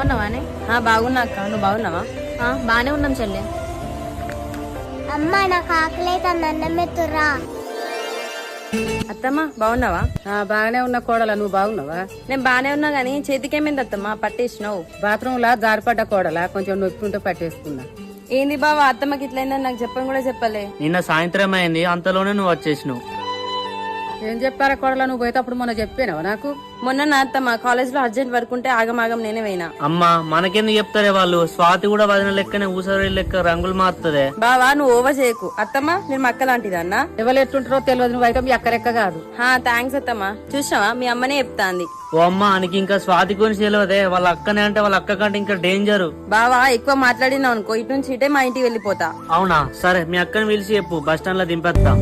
బాగున్నావానే? బాగున్నా అక్క, నువ్వు బాగున్నావా? బానే ఉన్నాం చెల్లె. అమ్మ నాకు ఆకలేతుంది, అన్నం ఎత్తురా. అత్తమ్మ బాగున్నావా? బాగానే ఉన్న కోడల, నువ్వు బాగున్నావా? నేను బానే ఉన్నా గానీ చేతికేమైంది అత్తమ్మ, పట్టేసినావు? బాత్రూమ్ లా జారిపడ్డ కోడల, కొంచెం నొప్పి ఉంటే పట్టేసుకున్నా. ఏంది బావా అత్తమ్మకి ఇట్లయిందని నాకు చెప్పని కూడా చెప్పలే. నిన్న సాయంత్రం అయింది, అంతలోనే నువ్వు వచ్చేసినావు. ఏం చెప్పారా కోడల, నువ్వు పోయేటప్పుడు మొన్న చెప్పానవా నాకు? మొన్న నా అత్తమ్మ కాలేజ్ లో అర్జెంట్ వర్క్ ఉంటే ఆగమాగం నేనే పోయినా. అమ్మా మనకెందుకు చెప్తారే వాళ్ళు, స్వాతి కూడా వదిన లెక్కనే ఊసరి లెక్క రంగులు మారుతుందే. బావా నువ్వు ఓవర్ చేయకు. అత్తమ్మ నేను మా అక్క లాంటిది అన్న. ఎవరు ఎట్టుంటారో తెలియదు, నువ్వు అయితే మీ అక్కరెక్క కాదు. థ్యాంక్స్ అత్తమ్మ. చూసావా మీ అమ్మనే చెప్తాంది. ఓ అమ్మ నీకు ఇంకా స్వాతి గురించి తెలియదే, వాళ్ళ అక్కనే అంటే వాళ్ళ అక్క కంటే ఇంకా డేంజర్. బావా ఎక్కువ మాట్లాడినావు అనుకో, ఇటు నుంచి ఇటే మా ఇంటికి వెళ్ళిపోతా. అవునా, సరే మీ అక్కని పిలిచి చెప్పు, బస్ స్టాండ్ లో దింపేస్తా.